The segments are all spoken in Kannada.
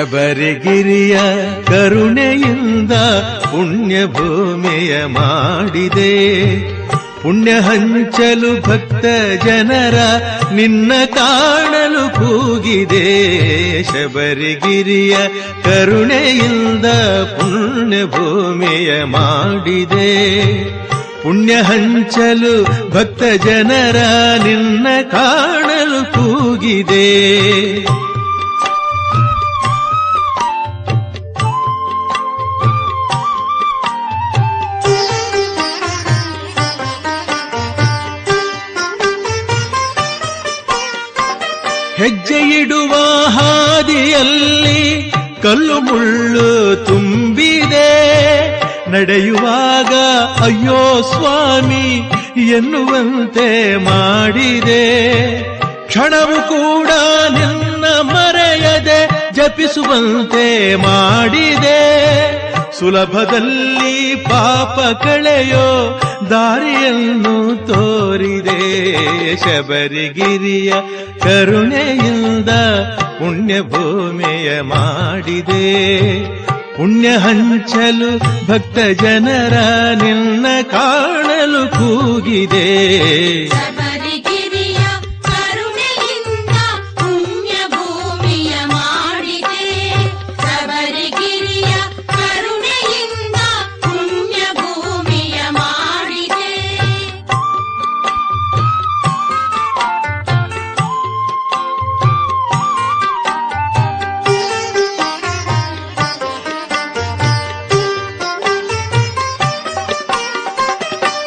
ಶಬರಿಗಿರಿಯ ಕರುಣೆಯಿಂದ ಪುಣ್ಯ ಭೂಮಿಯ ಮಾಡಿದೆ. ಪುಣ್ಯ ಹಂಚಲು ಭಕ್ತ ಜನರ ನಿನ್ನ ಕಾಣಲು ಕೂಗಿದೆ. ಶಬರಿಗಿರಿಯ ಕರುಣೆಯಿಂದ ಪುಣ್ಯ ಭೂಮಿಯ ಮಾಡಿದೆ. ಪುಣ್ಯ ಹಂಚಲು ಭಕ್ತ ಜನರ ನಿನ್ನ ಕಾಣಲು ಕೂಗಿದೆ. ಹೆಜ್ಜೆ ಇಡುವ ಹಾದಿಯಲ್ಲಿ ಕಲ್ಲು ಮುಳ್ಳು ತುಂಬಿದೆ. ನಡೆಯುವಾಗ ಅಯ್ಯೋ ಸ್ವಾಮಿ ಎನ್ನುವಂತೆ ಮಾಡಿದೆ. ಕ್ಷಣವು ಕೂಡ ನಿನ್ನ ಮರೆಯದೆ ಜಪಿಸುವಂತೆ ಮಾಡಿದೆ. ಸುಲಭದಲ್ಲಿ ಪಾಪ ಕಳೆಯೋ ದಾರಿಯನ್ನು ತೋರಿದೆ. ಶಬರಿಗಿರಿಯ ಕರುಣೆಯಿಂದ ಪುಣ್ಯ ಭೂಮಿಯ ಮಾಡಿದೆ. ಪುಣ್ಯ ಹಂಚಲು ಭಕ್ತ ಜನರ ನಿನ್ನ ಕಾಣಲು ಕೂಗಿದೆ.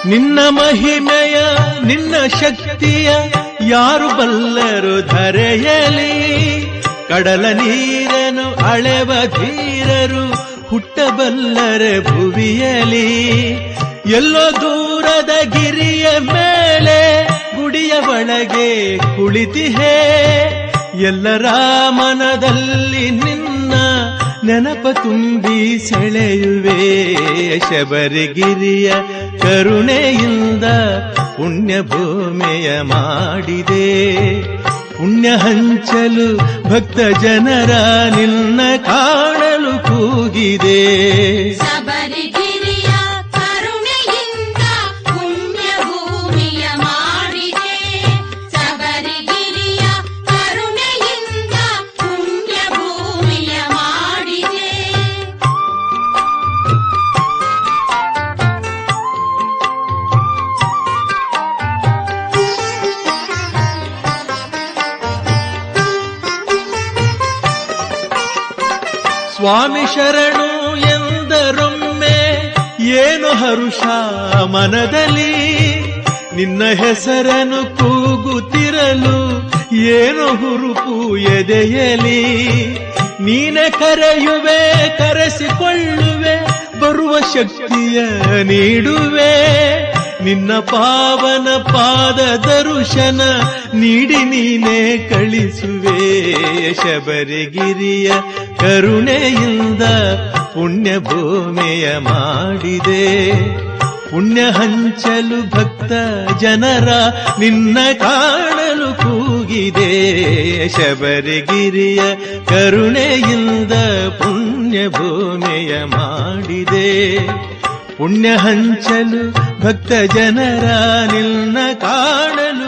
ನಿನ್ನ ಮಹಿಮೆಯ ನಿನ್ನ ಶಕ್ತಿಯ ಯಾರು ಬಲ್ಲರು ಧರೆಯಲಿ. ಕಡಲ ನೀರನ್ನು ಅಳೆವ ಧೀರರು ಹುಟ್ಟಬಲ್ಲರೆ ಭುವಿಯಲಿ. ಎಲ್ಲೋ ದೂರದ ಗಿರಿಯ ಮೇಲೆ ಗುಡಿಯ ಒಳಗೆ ಕುಳಿತಿಹೇ. ಎಲ್ಲರ ಮನದಲ್ಲಿ ನಿನ್ನ ನೆನಪ ತುಂಬಿ ಸೆಳೆಯುವೆ. ಶಬರಿಗಿರಿಯ ಕರುಣೆಯಿಂದ ಪುಣ್ಯ ಭೂಮಿಯ ಮಾಡಿದೆ. ಪುಣ್ಯ ಹಂಚಲು ಭಕ್ತ ಜನರ ನಿನ್ನ ಕಾಣಲು ಕೂಗಿದೆ. ಸ್ವಾಮಿ ಶರಣು ಎಂದರೊಮ್ಮೆ ಏನು ಹರುಷ ಮನದಲ್ಲಿ. ನಿನ್ನ ಹೆಸರನ್ನು ಕೂಗುತ್ತಿರಲು ಏನು ಹುರುಪು ಎದೆಯಲಿ. ನೀನೆ ಕರೆಯುವೆ ಕರೆಸಿಕೊಳ್ಳುವೆ ಬರುವ ಶಕ್ತಿಯ ನೀಡುವೆ. ನಿನ್ನ ಪಾವನ ಪಾದ ದರ್ಶನ ನೀಡಿ ನೀನೇ ಕಳಿಸುವೆ. ಶಬರಿಗಿರಿಯ ಕರುಣೆಯಿಂದ ಪುಣ್ಯ ಭೂಮಿಯ ಮಾಡಿದೆ. ಪುಣ್ಯ ಹಂಚಲು ಭಕ್ತ ಜನರ ನಿನ್ನ ಕಾಣಲು ಕೂಗಿದೆ. ಶಬರಿಗಿರಿಯ ಕರುಣೆಯಿಂದ ಪುಣ್ಯ ಭೂಮಿಯ ಮಾಡಿದೆ. ಪುಣ್ಯ ಹಂಚಲು ಭಕ್ತ ಜನರ ನಿನ್ನ ಕಾಣಲು